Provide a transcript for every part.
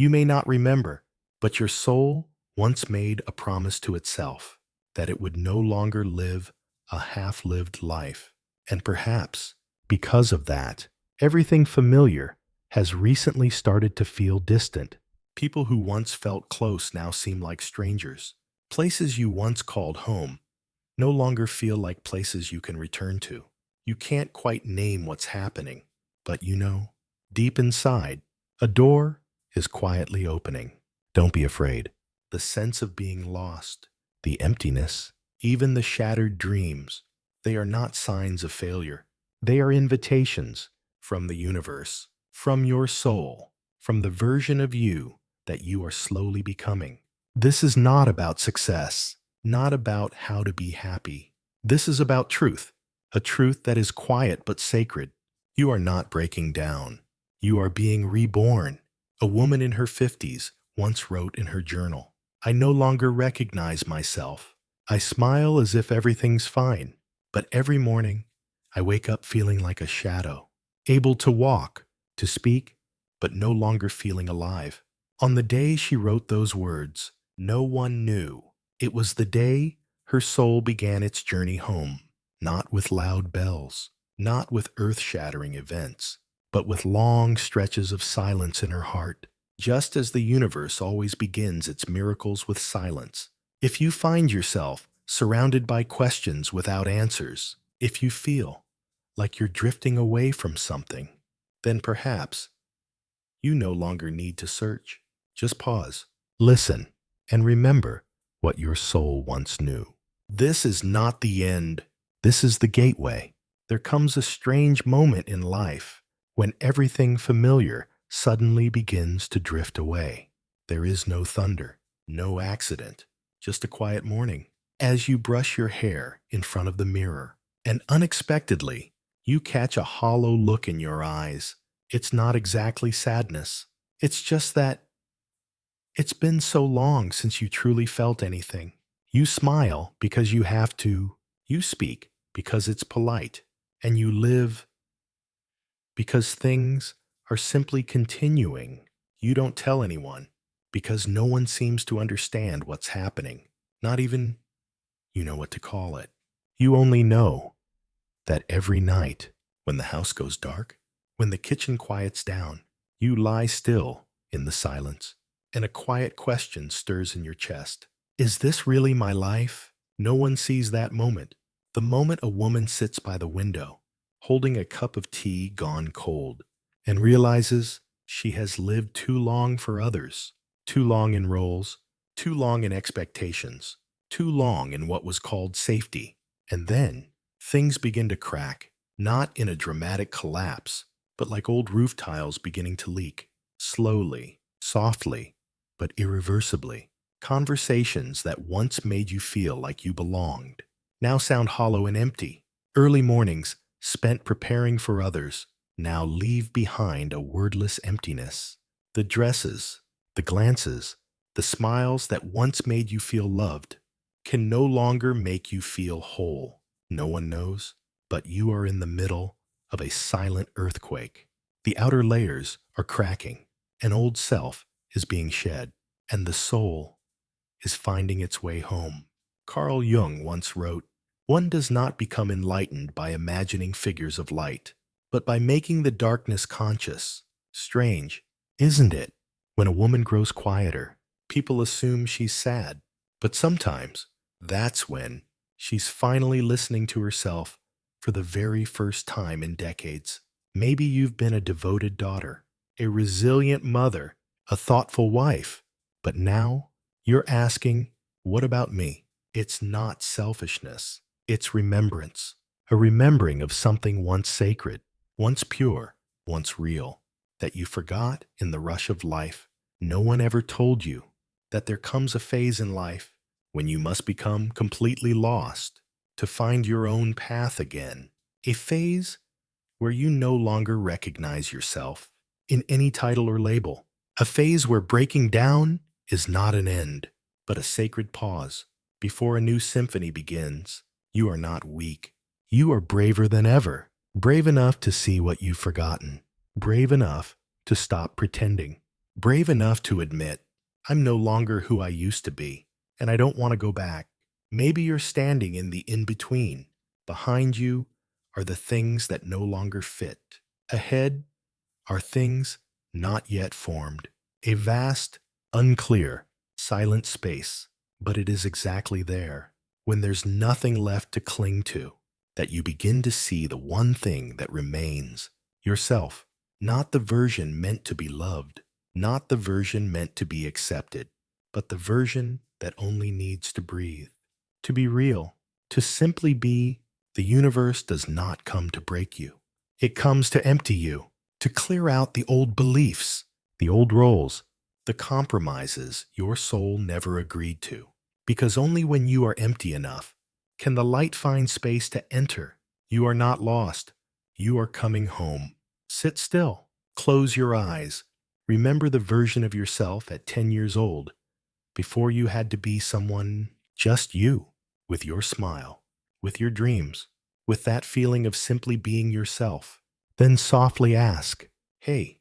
You may not remember, but your soul once made a promise to itself that it would no longer live a half-lived life. And perhaps, because of that, everything familiar has recently started to feel distant. People who once felt close now seem like strangers. Places you once called home no longer feel like places you can return to. You can't quite name what's happening, but deep inside, a door is quietly opening. Don't be afraid. The sense of being lost, the emptiness, even the shattered dreams, they are not signs of failure. They are invitations from the universe, from your soul, from the version of you that you are slowly becoming. This is not about success, not about how to be happy. This is about truth, a truth that is quiet but sacred. You are not breaking down. You are being reborn. A woman in her 50s once wrote in her journal, "I no longer recognize myself. I smile as if everything's fine, but every morning I wake up feeling like a shadow, able to walk, to speak, but no longer feeling alive." On the day she wrote those words, no one knew. It was the day her soul began its journey home, not with loud bells, not with earth-shattering events, but with long stretches of silence in her heart, just as the universe always begins its miracles with silence. If you find yourself surrounded by questions without answers, if you feel like you're drifting away from something, then perhaps you no longer need to search. Just pause, listen, and remember what your soul once knew. This is not the end. This is the gateway. There comes a strange moment in life when everything familiar suddenly begins to drift away. There is no thunder, no accident, just a quiet morning. As you brush your hair in front of the mirror, and unexpectedly, you catch a hollow look in your eyes. It's not exactly sadness. It's just that it's been so long since you truly felt anything. You smile because you have to. You speak because it's polite. And you live because things are simply continuing. You don't tell anyone because no one seems to understand what's happening. Not even you know what to call it. You only know that every night, when the house goes dark, when the kitchen quiets down, you lie still in the silence, and a quiet question stirs in your chest. Is this really my life? No one sees that moment. The moment a woman sits by the window, holding a cup of tea gone cold, and realizes she has lived too long for others, too long in roles, too long in expectations, too long in what was called safety. And then things begin to crack, not in a dramatic collapse, but like old roof tiles beginning to leak, slowly, softly, but irreversibly. Conversations that once made you feel like you belonged now sound hollow and empty. Early mornings spent preparing for others now leave behind a wordless emptiness. The dresses, the glances, the smiles that once made you feel loved can no longer make you feel whole. No one knows, but you are in the middle of a silent earthquake. The outer layers are cracking, an old self is being shed, and the soul is finding its way home. Carl Jung once wrote, "One does not become enlightened by imagining figures of light, but by making the darkness conscious." Strange, isn't it? When a woman grows quieter, people assume she's sad, but sometimes that's when she's finally listening to herself for the very first time in decades. Maybe you've been a devoted daughter, a resilient mother, a thoughtful wife, but now you're asking, what about me? It's not selfishness. It's remembrance. A remembering of something once sacred, once pure, once real, that you forgot in the rush of life. No one ever told you that there comes a phase in life when you must become completely lost to find your own path again. A phase where you no longer recognize yourself in any title or label. A phase where breaking down is not an end, but a sacred pause. Before a new symphony begins, you are not weak. You are braver than ever. Brave enough to see what you've forgotten. Brave enough to stop pretending. Brave enough to admit, I'm no longer who I used to be, and I don't want to go back. Maybe you're standing in the in-between. Behind you are the things that no longer fit. Ahead are things not yet formed. A vast, unclear, silent space. But it is exactly there, when there's nothing left to cling to, that you begin to see the one thing that remains: yourself. Not the version meant to be loved, not the version meant to be accepted, but the version that only needs to breathe, to be real, to simply be. The universe does not come to break you. It comes to empty you, to clear out the old beliefs, the old roles, the compromises your soul never agreed to. Because only when you are empty enough can the light find space to enter. You are not lost. You are coming home. Sit still. Close your eyes. Remember the version of yourself at 10 years old, before you had to be someone, just you, with your smile, with your dreams, with that feeling of simply being yourself. Then softly ask, hey,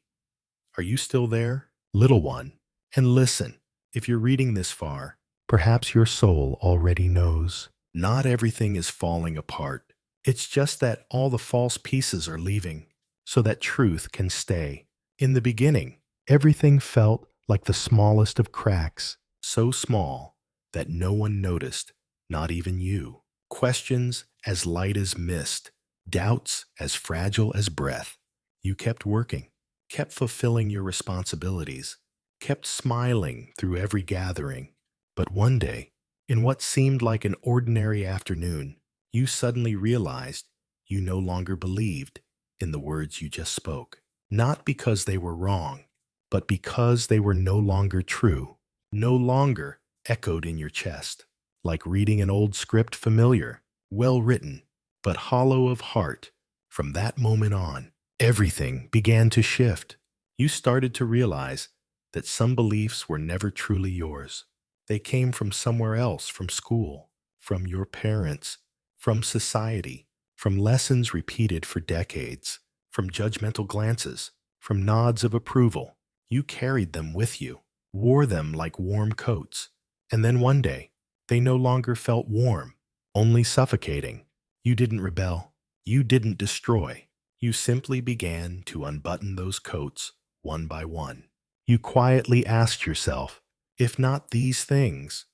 are you still there, little one? And listen, if you're reading this far, perhaps your soul already knows. Not everything is falling apart. It's just that all the false pieces are leaving, so that truth can stay. In the beginning, everything felt like the smallest of cracks, so small that no one noticed, not even you. Questions as light as mist, doubts as fragile as breath. You kept working, kept fulfilling your responsibilities, kept smiling through every gathering. But one day, in what seemed like an ordinary afternoon, you suddenly realized you no longer believed in the words you just spoke. Not because they were wrong, but because they were no longer true, no longer echoed in your chest, like reading an old script, familiar, well written, but hollow of heart. From that moment on, everything began to shift. You started to realize that some beliefs were never truly yours. They came from somewhere else, from school, from your parents, from society, from lessons repeated for decades, from judgmental glances, from nods of approval. You carried them with you, wore them like warm coats, and then one day, they no longer felt warm, only suffocating. You didn't rebel. You didn't destroy. You simply began to unbutton those coats one by one. You quietly asked yourself, if not these things,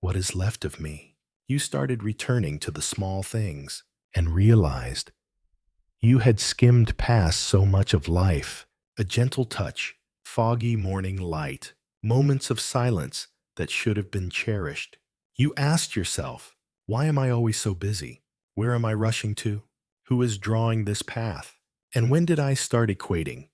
what is left of me? You started returning to the small things and realized you had skimmed past so much of life: a gentle touch, foggy morning light, moments of silence that should have been cherished. You asked yourself, why am I always so busy? Where am I rushing to? Who is drawing this path? And when did I start equating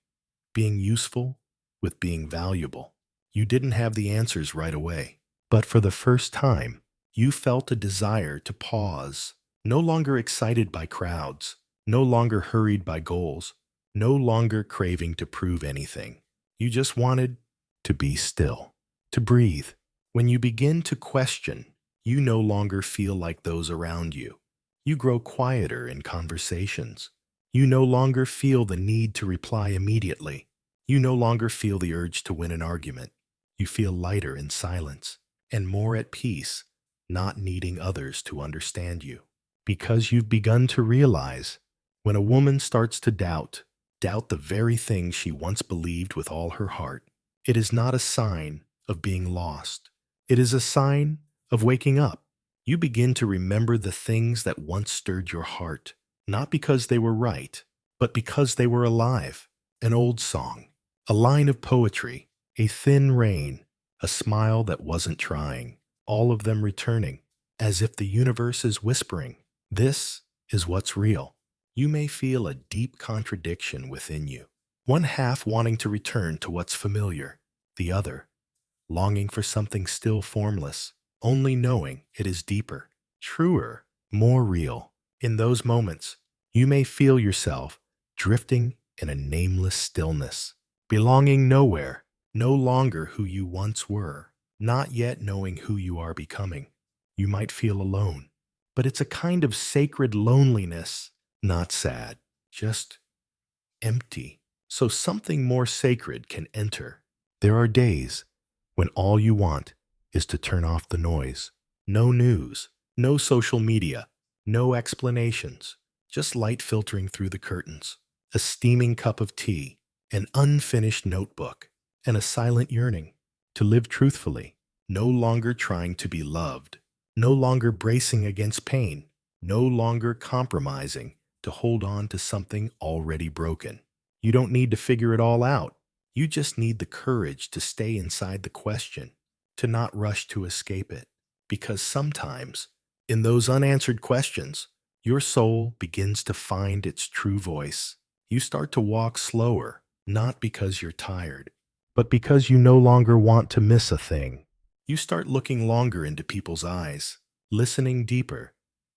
being useful with being valuable? You didn't have the answers right away, but for the first time, you felt a desire to pause, no longer excited by crowds, no longer hurried by goals, no longer craving to prove anything. You just wanted to be still, to breathe. When you begin to question, you no longer feel like those around you. You grow quieter in conversations. You no longer feel the need to reply immediately. You no longer feel the urge to win an argument. You feel lighter in silence and more at peace, not needing others to understand you. Because you've begun to realize, when a woman starts to doubt the very thing she once believed with all her heart, it is not a sign of being lost. It is a sign of waking up. You begin to remember the things that once stirred your heart, not because they were right, but because they were alive. An old song, a line of poetry, a thin rain, a smile that wasn't trying, all of them returning, as if the universe is whispering, this is what's real. You may feel a deep contradiction within you, one half wanting to return to what's familiar, the other longing for something still formless, only knowing it is deeper, truer, more real. In those moments, you may feel yourself drifting in a nameless stillness, belonging nowhere, no longer who you once were, not yet knowing who you are becoming. You might feel alone, but it's a kind of sacred loneliness, not sad, just empty, so something more sacred can enter. There are days when all you want is to turn off the noise. No news, no social media, no explanations, just light filtering through the curtains, a steaming cup of tea, an unfinished notebook, and a silent yearning to live truthfully, no longer trying to be loved, no longer bracing against pain, no longer compromising to hold on to something already broken. You don't need to figure it all out. You just need the courage to stay inside the question, to not rush to escape it. Because sometimes, in those unanswered questions, your soul begins to find its true voice. You start to walk slower, not because you're tired, but because you no longer want to miss a thing. You start looking longer into people's eyes, listening deeper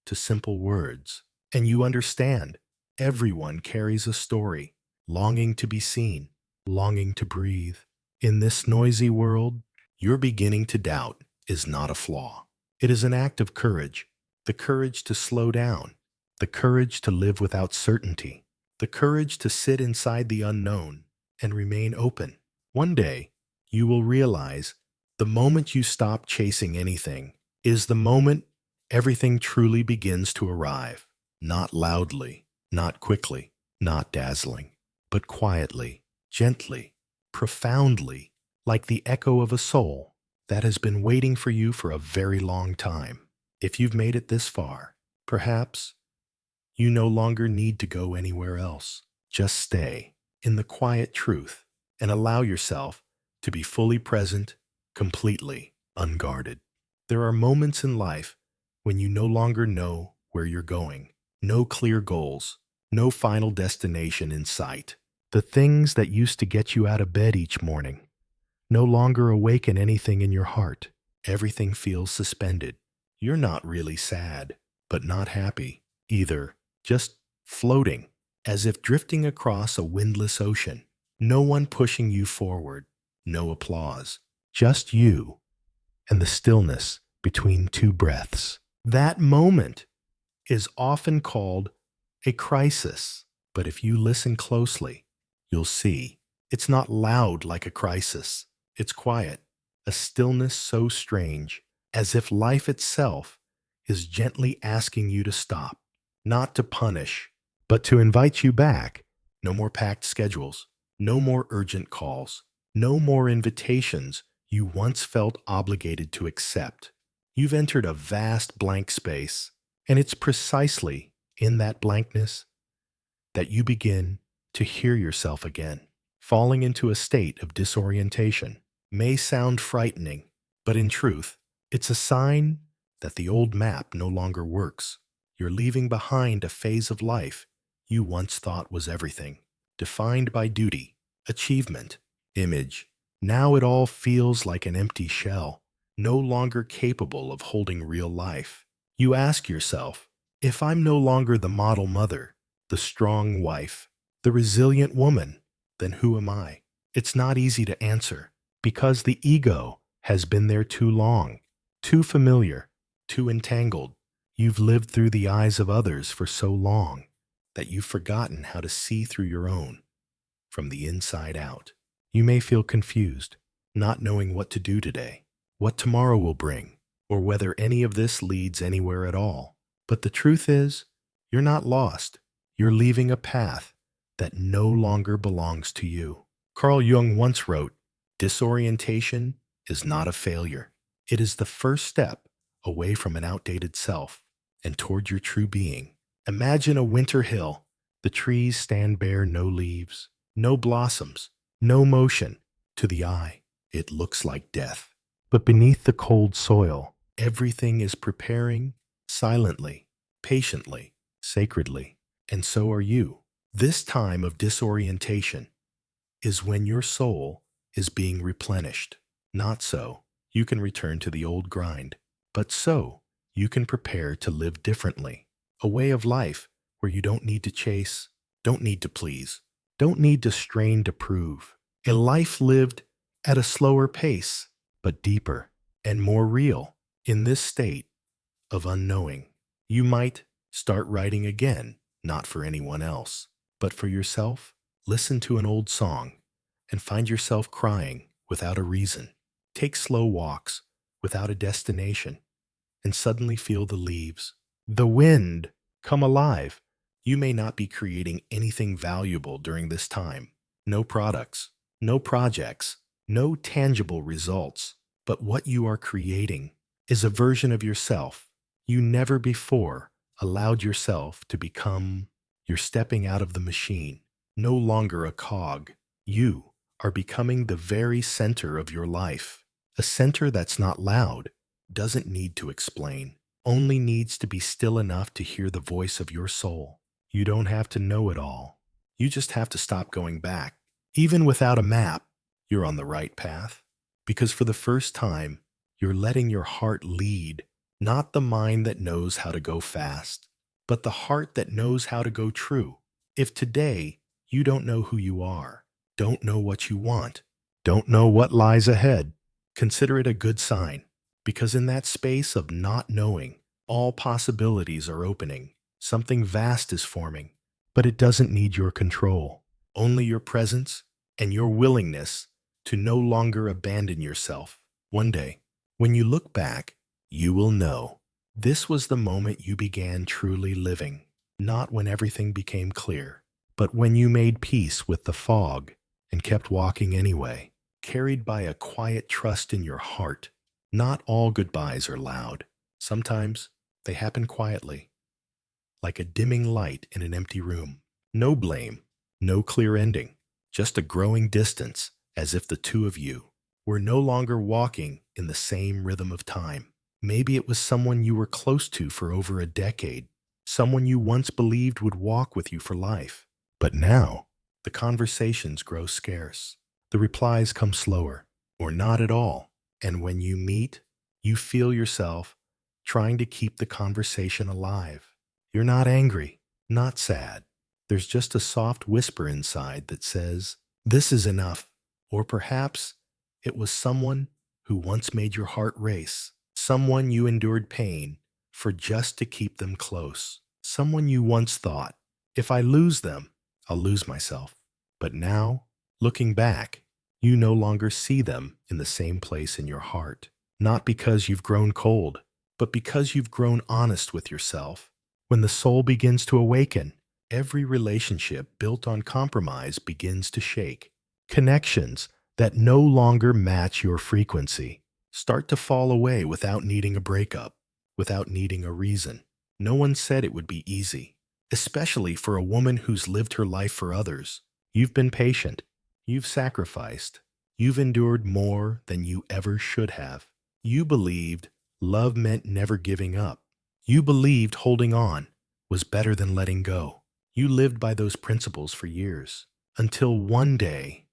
to simple words, and you understand everyone carries a story, longing to be seen, longing to breathe. In this noisy world, your beginning to doubt is not a flaw. It is an act of courage, the courage to slow down, the courage to live without certainty, the courage to sit inside the unknown and remain open. One day, you will realize the moment you stop chasing anything is the moment everything truly begins to arrive. Not loudly, not quickly, not dazzling, but quietly, gently, profoundly, like the echo of a soul that has been waiting for you for a very long time. If you've made it this far, perhaps you no longer need to go anywhere else. Just stay in the quiet truth and allow yourself to be fully present, completely unguarded. There are moments in life when you no longer know where you're going, no clear goals, no final destination in sight. The things that used to get you out of bed each morning no longer awaken anything in your heart. Everything feels suspended. You're not really sad, but not happy either, just floating, as if drifting across a windless ocean. No one pushing you forward, no applause, just you and the stillness between two breaths. That moment is often called a crisis, but if you listen closely, you'll see it's not loud like a crisis. It's quiet, a stillness so strange, as if life itself is gently asking you to stop, not to punish, but to invite you back. No more packed schedules, no more urgent calls, no more invitations you once felt obligated to accept. You've entered a vast blank space, and it's precisely in that blankness that you begin to hear yourself again. Falling into a state of disorientation may sound frightening, but in truth, it's a sign that the old map no longer works. You're leaving behind a phase of life you once thought was everything, defined by duty, achievement, image. Now it all feels like an empty shell, no longer capable of holding real life. You ask yourself, if I'm no longer the model mother, the strong wife, the resilient woman, then who am I? It's not easy to answer, because the ego has been there too long, too familiar, too entangled. You've lived through the eyes of others for so long that you've forgotten how to see through your own from the inside out. You may feel confused, not knowing what to do today, what tomorrow will bring, or whether any of this leads anywhere at all. But the truth is, you're not lost. You're leaving a path that no longer belongs to you. Carl Jung once wrote, "Disorientation is not a failure. It is the first step away from an outdated self and toward your true being." Imagine a winter hill. The trees stand bare, no leaves, no blossoms, no motion. To the eye, it looks like death. But beneath the cold soil, everything is preparing silently, patiently, sacredly. And so are you. This time of disorientation is when your soul is being replenished. Not so you can return to the old grind, but so you can prepare to live differently. A way of life where you don't need to chase, don't need to please, don't need to strain to prove. A life lived at a slower pace, but deeper and more real. In this state of unknowing, you might start writing again, not for anyone else, but for yourself. Listen to an old song and find yourself crying without a reason. Take slow walks without a destination and suddenly feel the leaves, the wind, come alive. You may not be creating anything valuable during this time. No products, no projects, no tangible results. But what you are creating is a version of yourself you never before allowed yourself to become. You're stepping out of the machine, no longer a cog. You are becoming the very center of your life. A center that's not loud, doesn't need to explain, only needs to be still enough to hear the voice of your soul. You don't have to know it all. You just have to stop going back. Even without a map, you're on the right path. Because for the first time, you're letting your heart lead, not the mind that knows how to go fast, but the heart that knows how to go true. If today you don't know who you are, don't know what you want, don't know what lies ahead, consider it a good sign. Because in that space of not knowing, all possibilities are opening. Something vast is forming, but it doesn't need your control, only your presence and your willingness to no longer abandon yourself. One day, when you look back, you will know this was the moment you began truly living, not when everything became clear, but when you made peace with the fog and kept walking anyway, carried by a quiet trust in your heart. Not all goodbyes are loud. Sometimes they happen quietly, like a dimming light in an empty room. No blame, no clear ending, just a growing distance, as if the two of you were no longer walking in the same rhythm of time. Maybe it was someone you were close to for over a decade, someone you once believed would walk with you for life. But now, the conversations grow scarce. The replies come slower, or not at all. And when you meet, you feel yourself trying to keep the conversation alive. You're not angry, not sad. There's just a soft whisper inside that says, "This is enough." Or perhaps it was someone who once made your heart race, someone you endured pain for just to keep them close, someone you once thought, "If I lose them, I'll lose myself." But now, looking back, you no longer see them in the same place in your heart. Not because you've grown cold, but because you've grown honest with yourself. When the soul begins to awaken, every relationship built on compromise begins to shake. Connections that no longer match your frequency start to fall away without needing a breakup, without needing a reason. No one said it would be easy, especially for a woman who's lived her life for others. You've been patient. You've sacrificed. You've endured more than you ever should have. You believed love meant never giving up. You believed holding on was better than letting go. You lived by those principles for years, until one day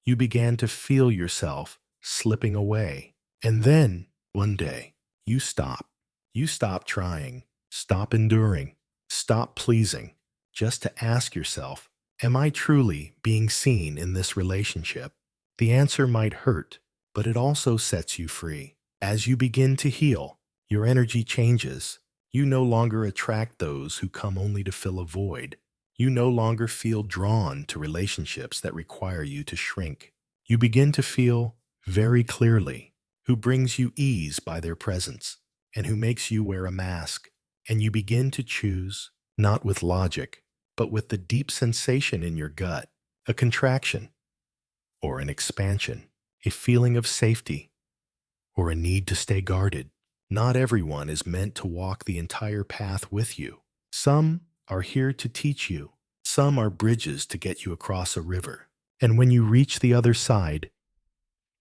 you began to feel yourself slipping away. And then, one day, you stop. You stop trying, stop enduring, stop pleasing, just to ask yourself, am I truly being seen in this relationship? The answer might hurt, but it also sets you free. As you begin to heal, your energy changes. You no longer attract those who come only to fill a void. You no longer feel drawn to relationships that require you to shrink. You begin to feel very clearly who brings you ease by their presence and who makes you wear a mask. And you begin to choose, not with logic, but with the deep sensation in your gut, a contraction or an expansion, a feeling of safety or a need to stay guarded. Not everyone is meant to walk the entire path with you. Some are here to teach you. Some are bridges to get you across a river. And when you reach the other side,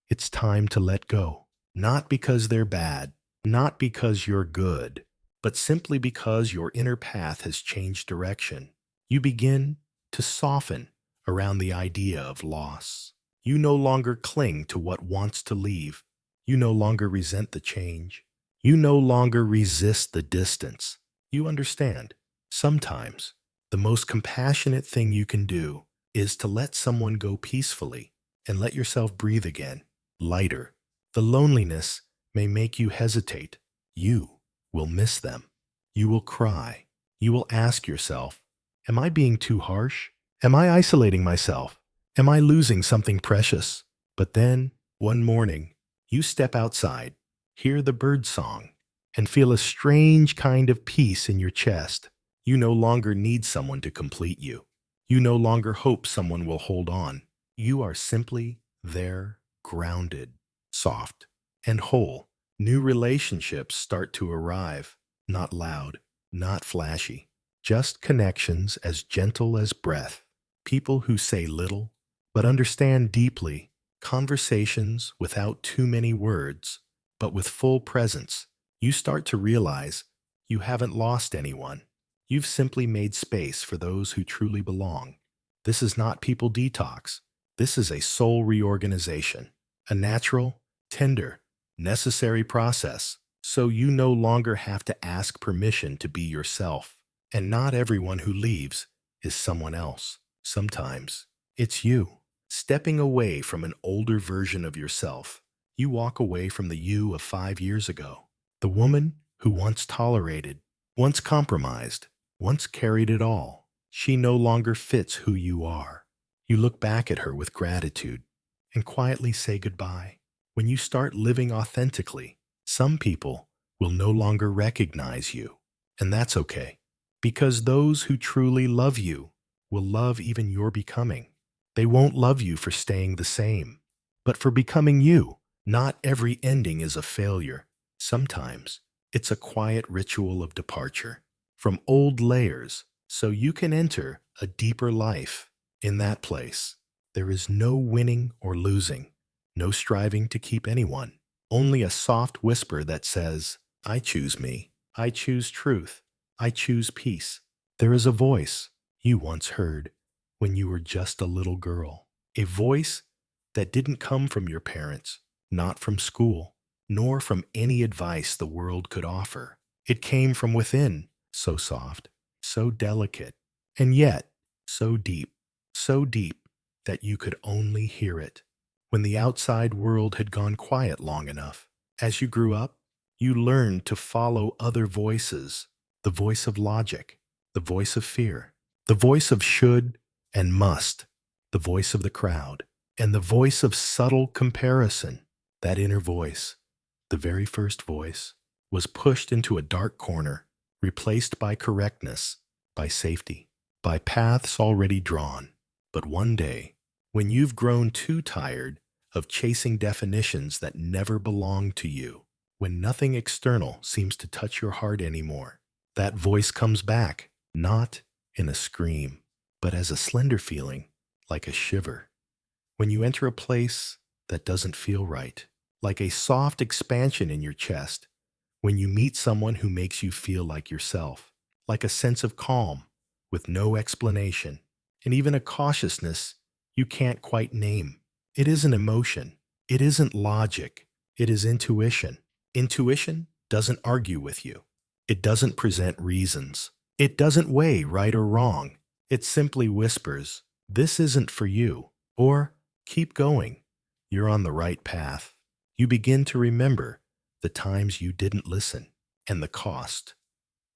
it's time to let go. Not because they're bad, not because you're good, but simply because your inner path has changed direction. You begin to soften around the idea of loss. You no longer cling to what wants to leave. You no longer resent the change. You no longer resist the distance. You understand. Sometimes, the most compassionate thing you can do is to let someone go peacefully and let yourself breathe again, lighter. The loneliness may make you hesitate. You will miss them. You will cry. You will ask yourself, am I being too harsh? Am I isolating myself? Am I losing something precious? But then, one morning, you step outside, hear the bird song, and feel a strange kind of peace in your chest. You no longer need someone to complete you. You no longer hope someone will hold on. You are simply there, grounded, soft, and whole. New relationships start to arrive, not loud, not flashy, just connections as gentle as breath. People who say little, but understand deeply. Conversations without too many words, but with full presence. You start to realize you haven't lost anyone. You've simply made space for those who truly belong. This is not people detox. This is a soul reorganization, a natural, tender, necessary process. So you no longer have to ask permission to be yourself. And not everyone who leaves is someone else. Sometimes it's you. Stepping away from an older version of yourself, you walk away from the you of 5 years ago. The woman who once tolerated, once compromised, once carried it all. She no longer fits who you are. You look back at her with gratitude and quietly say goodbye. When you start living authentically, some people will no longer recognize you. And that's okay, because those who truly love you will love even your becoming. They won't love you for staying the same, but for becoming you. Not every ending is a failure. Sometimes it's a quiet ritual of departure from old layers so you can enter a deeper life. In that place, there is no winning or losing, no striving to keep anyone, only a soft whisper that says, I choose me, I choose truth, I choose peace. There is a voice you once heard when you were just a little girl, a voice that didn't come from your parents, not from school, nor from any advice the world could offer. It came from within, so soft, so delicate, and yet so deep that you could only hear it. When the outside world had gone quiet long enough, as you grew up, you learned to follow other voices, the voice of logic, the voice of fear, the voice of should and must, the voice of the crowd, and the voice of subtle comparison. That inner voice, the very first voice, was pushed into a dark corner, replaced by correctness, by safety, by paths already drawn. But one day, when you've grown too tired of chasing definitions that never belonged to you, when nothing external seems to touch your heart anymore, that voice comes back, not in a scream, but as a slender feeling, like a shiver. When you enter a place that doesn't feel right, like a soft expansion in your chest, when you meet someone who makes you feel like yourself, like a sense of calm with no explanation, and even a cautiousness you can't quite name. It isn't emotion. It isn't logic. It is intuition. Intuition doesn't argue with you. It doesn't present reasons. It doesn't weigh right or wrong. It simply whispers, this isn't for you, or keep going. You're on the right path. You begin to remember the times you didn't listen, and the cost,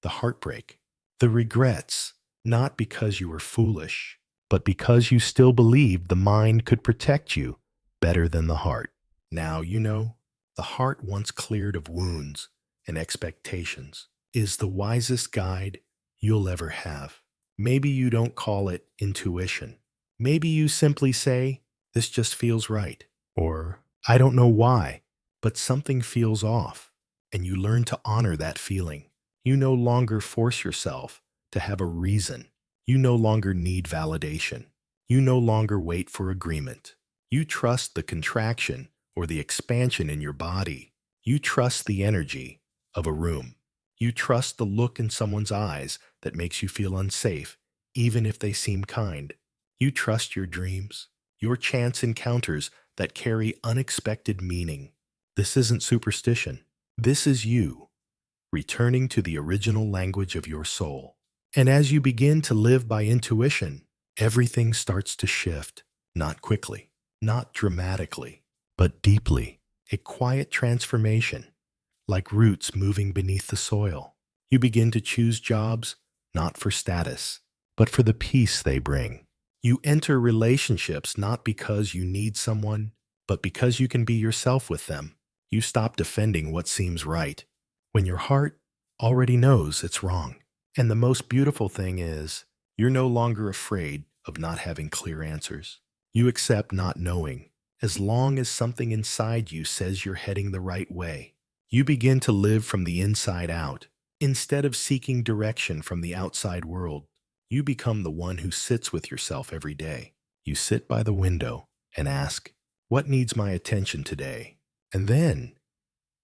the heartbreak, the regrets, not because you were foolish, but because you still believed the mind could protect you better than the heart. Now you know, the heart, once cleared of wounds and expectations, is the wisest guide you'll ever have. Maybe you don't call it intuition. Maybe you simply say, this just feels right. Or, I don't know why, but something feels off. And you learn to honor that feeling. You no longer force yourself to have a reason. You no longer need validation. You no longer wait for agreement. You trust the contraction or the expansion in your body. You trust the energy of a room. You trust the look in someone's eyes that makes you feel unsafe, even if they seem kind. You trust your dreams, your chance encounters that carry unexpected meaning. This isn't superstition. This is you, returning to the original language of your soul. And as you begin to live by intuition, everything starts to shift, not quickly, not dramatically, but deeply. A quiet transformation, like roots moving beneath the soil. You begin to choose jobs not for status, but for the peace they bring. You enter relationships not because you need someone, But because you can be yourself with them, you stop defending what seems right when your heart already knows it's wrong. And the most beautiful thing is, you're no longer afraid of not having clear answers. You accept not knowing, as long as something inside you says you're heading the right way. You begin to live from the inside out. Instead of seeking direction from the outside world, you become the one who sits with yourself every day. You sit by the window and ask, what needs my attention today? And then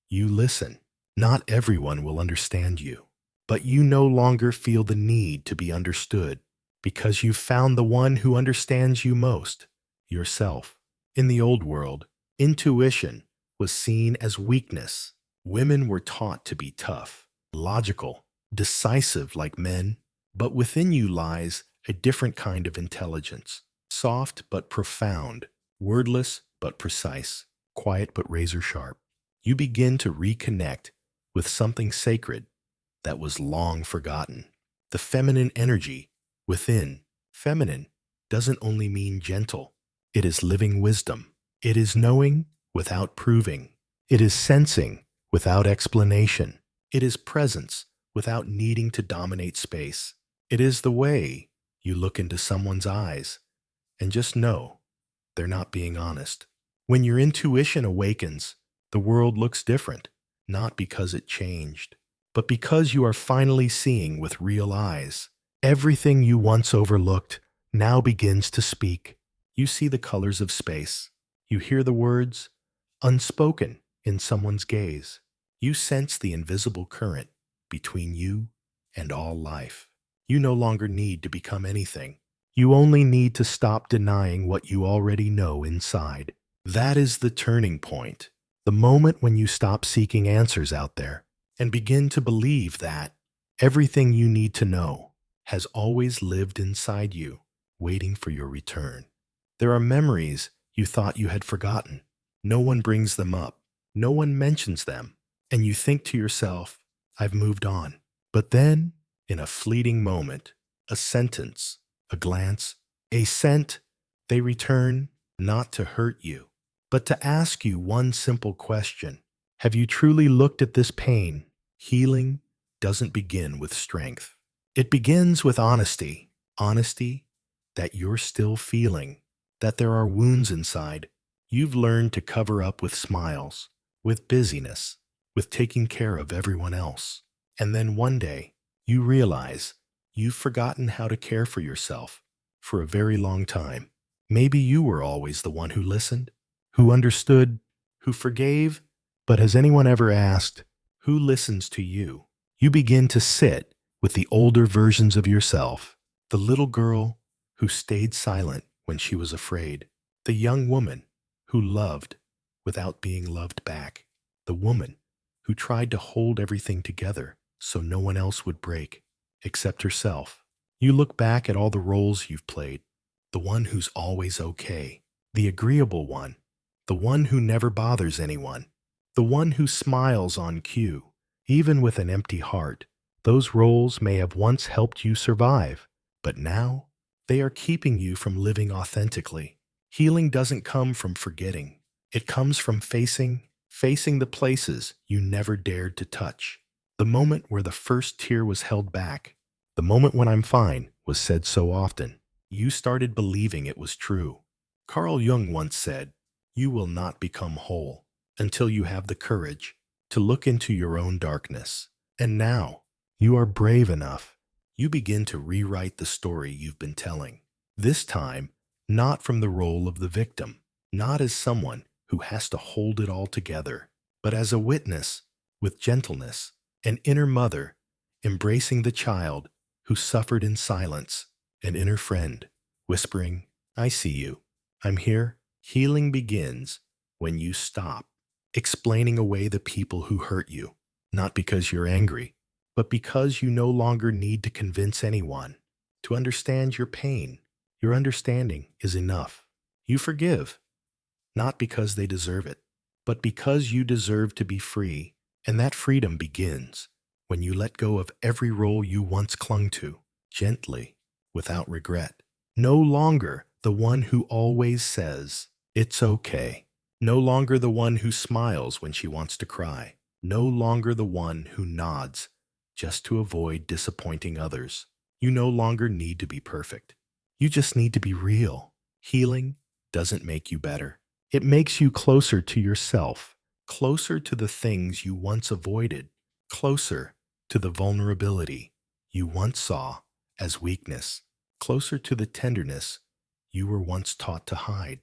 you listen. Not everyone will understand you, but you no longer feel the need to be understood because you've found the one who understands you most, yourself. In the old world, intuition was seen as weakness. Women were taught to be tough, logical, decisive like men, but within you lies a different kind of intelligence, soft but profound, wordless but precise, quiet but razor sharp. You begin to reconnect with something sacred that was long forgotten. The feminine energy within. Feminine doesn't only mean gentle. It is living wisdom. It is knowing without proving. It is sensing without explanation. It is presence without needing to dominate space. It is the way you look into someone's eyes and just know they're not being honest. When your intuition awakens, the world looks different, not because it changed, but because you are finally seeing with real eyes. Everything you once overlooked now begins to speak. You see the colors of space. You hear the words unspoken in someone's gaze. You sense the invisible current between you and all life. You no longer need to become anything. You only need to stop denying what you already know inside. That is the turning point. The moment when you stop seeking answers out there and begin to believe that everything you need to know has always lived inside you, waiting for your return. There are memories you thought you had forgotten. No one brings them up. No one mentions them. And you think to yourself, I've moved on. But then, in a fleeting moment, a sentence, a glance, a scent, they return not to hurt you, but to ask you one simple question. Have you truly looked at this pain? Healing doesn't begin with strength. It begins with honesty. Honesty that you're still feeling, that there are wounds inside you've learned to cover up with smiles, with busyness, with taking care of everyone else. And then one day, you realize you've forgotten how to care for yourself for a very long time. Maybe you were always the one who listened, who understood, who forgave. But has anyone ever asked, who listens to you? You begin to sit with the older versions of yourself, the little girl who stayed silent when she was afraid, the young woman who loved without being loved back, the woman who tried to hold everything together so no one else would break, except herself. You look back at all the roles you've played, the one who's always okay, the agreeable one, the one who never bothers anyone, the one who smiles on cue, even with an empty heart. Those roles may have once helped you survive, but now they are keeping you from living authentically. Healing doesn't come from forgetting. It comes from facing the places you never dared to touch. The moment where the first tear was held back, the moment when I'm fine was said so often, you started believing it was true. Carl Jung once said, you will not become whole until you have the courage to look into your own darkness. And now, you are brave enough. You begin to rewrite the story you've been telling. This time, not from the role of the victim, not as someone who has to hold it all together, but as a witness with gentleness, an inner mother embracing the child who suffered in silence, an inner friend whispering, I see you, I'm here. Healing begins when you stop explaining away the people who hurt you, not because you're angry, but because you no longer need to convince anyone to understand your pain. Your understanding is enough. You forgive, not because they deserve it, but because you deserve to be free. And that freedom begins when you let go of every role you once clung to, gently, without regret. No longer the one who always says, it's okay. No longer the one who smiles when she wants to cry. No longer the one who nods just to avoid disappointing others. You no longer need to be perfect. You just need to be real. Healing doesn't make you better. It makes you closer to yourself, closer to the things you once avoided, closer to the vulnerability you once saw as weakness, closer to the tenderness you were once taught to hide,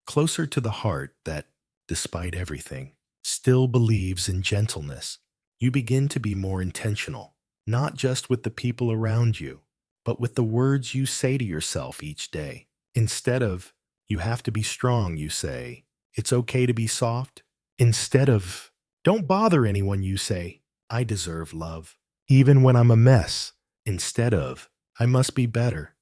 closer to the heart that, despite everything, still believes in gentleness. You begin to be more intentional, not just with the people around you, but with the words you say to yourself each day. Instead of, you have to be strong, you say, it's okay to be soft. Instead of, don't bother anyone, you say, I deserve love, even when I'm a mess. Instead of, I must be better,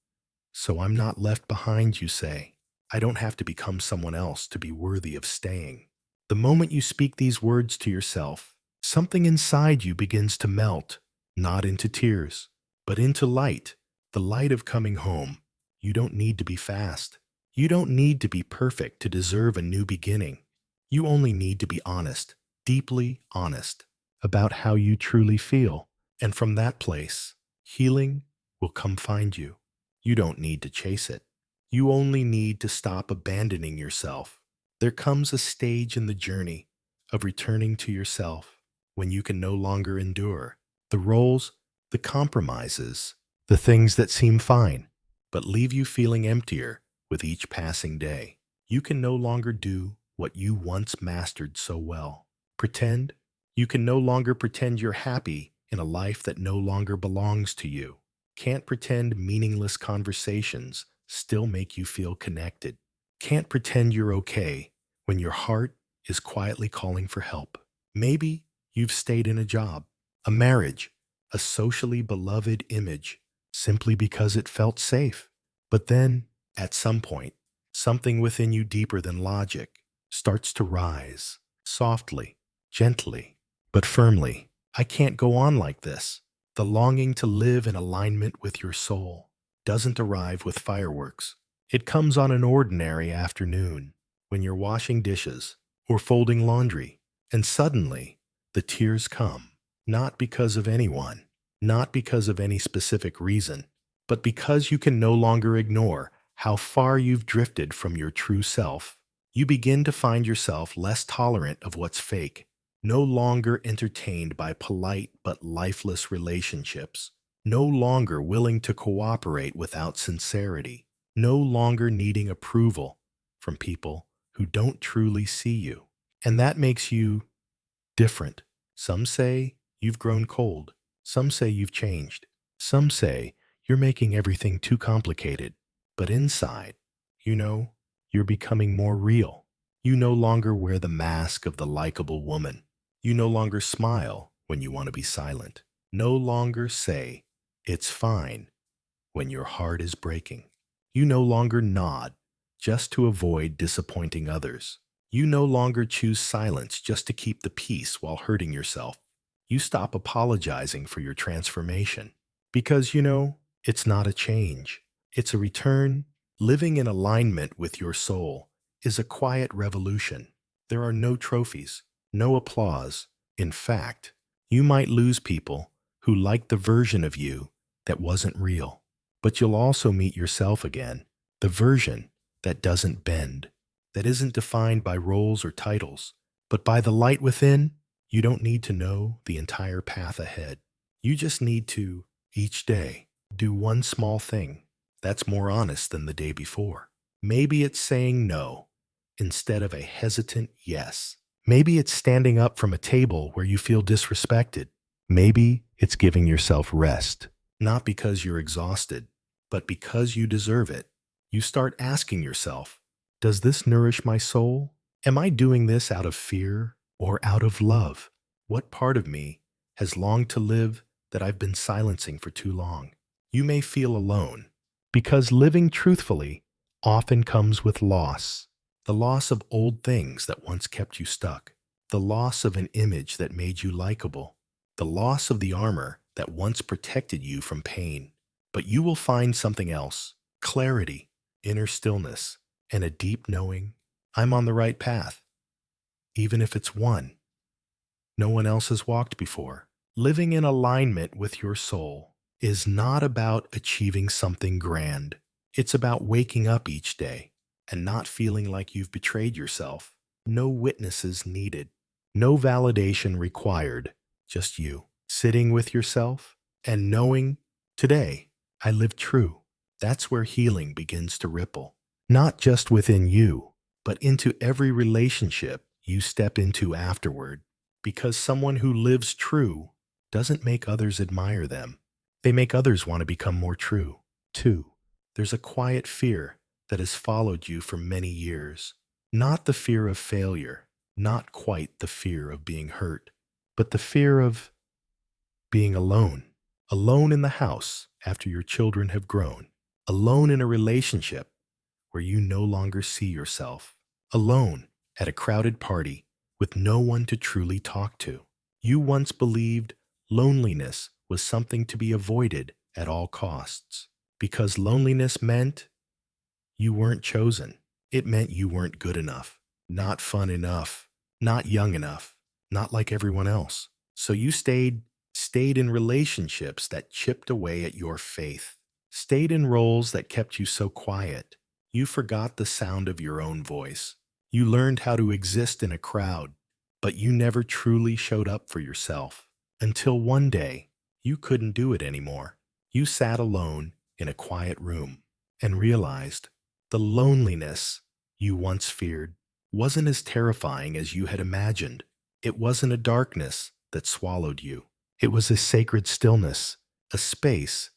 so I'm not left behind, you say, I don't have to become someone else to be worthy of staying. The moment you speak these words to yourself, something inside you begins to melt, not into tears, but into light, the light of coming home. You don't need to be fast. You don't need to be perfect to deserve a new beginning. You only need to be honest, deeply honest, about how you truly feel. And from that place, healing will come find you. You don't need to chase it. You only need to stop abandoning yourself. There comes a stage in the journey of returning to yourself when you can no longer endure the roles, the compromises, the things that seem fine, but leave you feeling emptier with each passing day. You can no longer do what you once mastered so well. Pretend. You can no longer pretend you're happy in a life that no longer belongs to you. Can't pretend meaningless conversations still make you feel connected. Can't pretend you're okay when your heart is quietly calling for help. Maybe you've stayed in a job, a marriage, a socially beloved image simply because it felt safe. But then, at some point, something within you deeper than logic starts to rise, softly, gently, but firmly. I can't go on like this. The longing to live in alignment with your soul doesn't arrive with fireworks. It comes on an ordinary afternoon when you're washing dishes or folding laundry, and suddenly the tears come, not because of anyone, not because of any specific reason, but because you can no longer ignore how far you've drifted from your true self. You begin to find yourself less tolerant of what's fake, no longer entertained by polite but lifeless relationships, no longer willing to cooperate without sincerity, no longer needing approval from people who don't truly see you. And that makes you different. Some say you've grown cold. Some say you've changed. Some say you're making everything too complicated. But inside, you know, you're becoming more real. You no longer wear the mask of the likable woman. You no longer smile when you want to be silent. No longer say, it's fine, when your heart is breaking. You no longer nod just to avoid disappointing others. You no longer choose silence just to keep the peace while hurting yourself. You stop apologizing for your transformation. Because, it's not a change. It's a return. Living in alignment with your soul is a quiet revolution. There are no trophies, no applause. In fact, you might lose people who like the version of you that wasn't real. But you'll also meet yourself again, the version that doesn't bend, that isn't defined by roles or titles, but by the light within. You don't need to know the entire path ahead. You just need to, each day, do one small thing that's more honest than the day before. Maybe it's saying no instead of a hesitant yes. Maybe it's standing up from a table where you feel disrespected. Maybe it's giving yourself rest, not because you're exhausted, but because you deserve it. You start asking yourself, does this nourish my soul? Am I doing this out of fear or out of love? What part of me has longed to live that I've been silencing for too long? You may feel alone, because living truthfully often comes with loss. The loss of old things that once kept you stuck. The loss of an image that made you likable. The loss of the armor that once protected you from pain. But you will find something else: clarity, inner stillness, and a deep knowing, I'm on the right path. even if it's one no one else has walked before. Living in alignment with your soul is not about achieving something grand. It's about waking up each day and not feeling like you've betrayed yourself. No witnesses needed, no validation required, just you sitting with yourself and knowing, today I live true. That's where healing begins to ripple, not just within you, but into every relationship you step into afterward. Because someone who lives true doesn't make others admire them. They make others want to become more true, too. There's a quiet fear that has followed you for many years. Not the fear of failure, not quite the fear of being hurt, but the fear of being alone. Alone in the house after your children have grown. Alone in a relationship where you no longer see yourself. Alone at a crowded party with no one to truly talk to. You once believed loneliness was something to be avoided at all costs, because loneliness meant you weren't chosen. It meant you weren't good enough, not fun enough, not young enough, not like everyone else. So you stayed in relationships that chipped away at your faith, stayed in roles that kept you so quiet. You forgot the sound of your own voice. You learned how to exist in a crowd, but you never truly showed up for yourself. Until one day, you couldn't do it anymore. You sat alone in a quiet room and realized the loneliness you once feared wasn't as terrifying as you had imagined. It wasn't a darkness that swallowed you. It was a sacred stillness, a space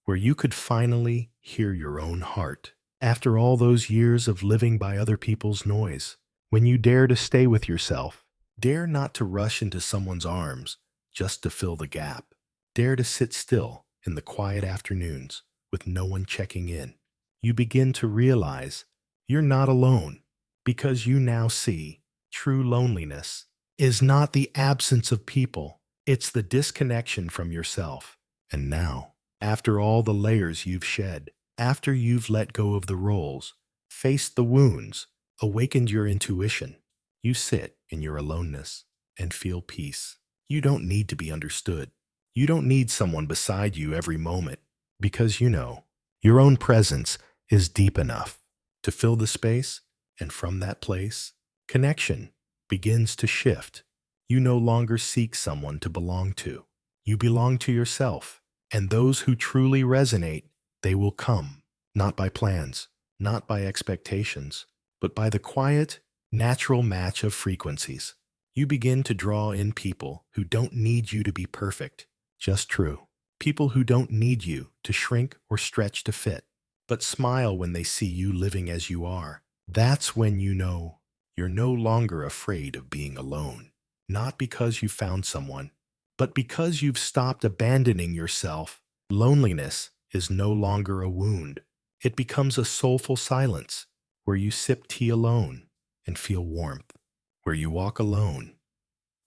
where you could finally hear your own heart. After all those years of living by other people's noise, when you dare to stay with yourself, dare not to rush into someone's arms just to fill the gap. Dare to sit still in the quiet afternoons with no one checking in. You begin to realize you're not alone, because you now see true loneliness is not the absence of people, it's the disconnection from yourself. And now, after all the layers you've shed, after you've let go of the roles, faced the wounds, awakened your intuition, you sit in your aloneness and feel peace. You don't need to be understood. You don't need someone beside you every moment, because you know your own presence is deep enough to fill the space, and from that place, connection begins to shift. You no longer seek someone to belong to. You belong to yourself, and those who truly resonate, they will come, not by plans, not by expectations, but by the quiet, natural match of frequencies. You begin to draw in people who don't need you to be perfect, just true. People who don't need you to shrink or stretch to fit, but smile when they see you living as you are. That's when you know you're no longer afraid of being alone. Not because you found someone, but because you've stopped abandoning yourself. Loneliness is no longer a wound. It becomes a soulful silence where you sip tea alone and feel warmth, where you walk alone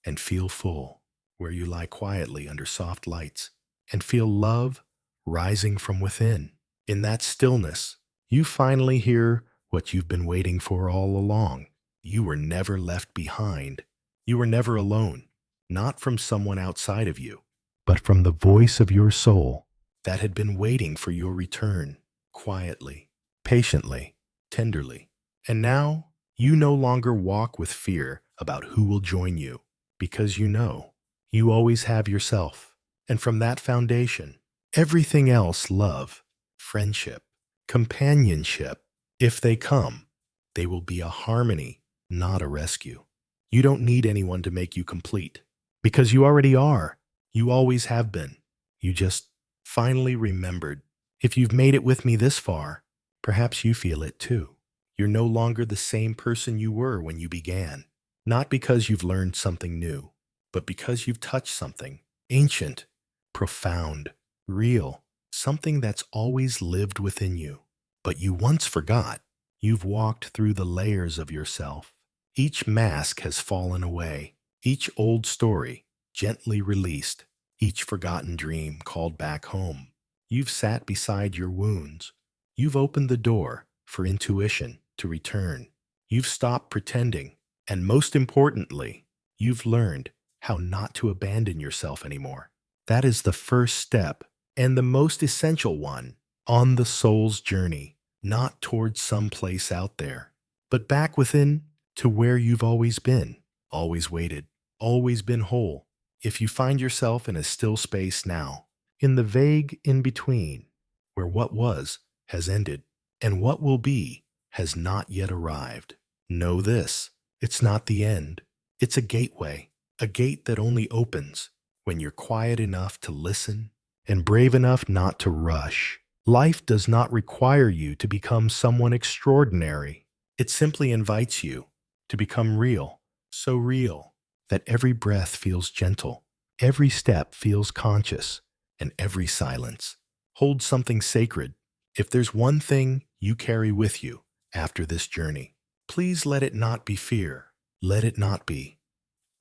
and feel full, where you lie quietly under soft lights and feel love rising from within. In that stillness, you finally hear what you've been waiting for all along. You were never left behind. You were never alone, not from someone outside of you, but from the voice of your soul that had been waiting for your return, quietly, patiently, tenderly. And now, you no longer walk with fear about who will join you, because you know you always have yourself. And from that foundation, everything else, love, friendship, companionship, if they come, they will be a harmony, not a rescue. You don't need anyone to make you complete, because you already are. You always have been. You just finally remembered. If you've made it with me this far, perhaps you feel it too. You're no longer the same person you were when you began, not because you've learned something new, but because you've touched something ancient, profound, real, something that's always lived within you. But you once forgot. You've walked through the layers of yourself. Each mask has fallen away, each old story gently released, each forgotten dream called back home. You've sat beside your wounds. You've opened the door for intuition to return. You've stopped pretending And most importantly, you've learned how not to abandon yourself anymore. That is the first step and the most essential one on the soul's journey, not towards some place out there, but back within to where you've always been, always waited, always been whole. If you find yourself in a still space now, in the vague in between, where what was has ended and what will be has not yet arrived, know this: it's not the end. It's a gateway, a gate that only opens when you're quiet enough to listen and brave enough not to rush. Life does not require you to become someone extraordinary. It simply invites you to become real, so real that every breath feels gentle, every step feels conscious, and every silence holds something sacred. If there's one thing you carry with you after this journey, please let it not be fear. Let it not be,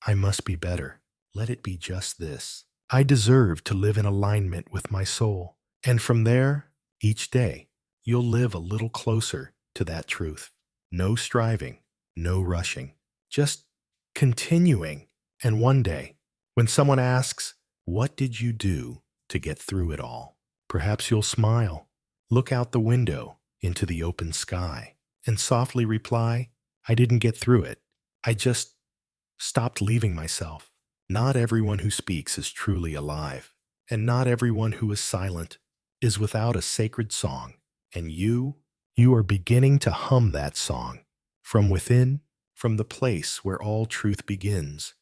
I must be better. Let it be just this: I deserve to live in alignment with my soul. And from there, each day, you'll live a little closer to that truth. No striving, no rushing, just continuing. And one day, when someone asks, "What did you do to get through it all?" perhaps you'll smile, look out the window into the open sky, and softly reply, "I didn't get through it. I just stopped leaving myself." Not everyone who speaks is truly alive, and not everyone who is silent is without a sacred song. And you are beginning to hum that song from within, from the place where all truth begins.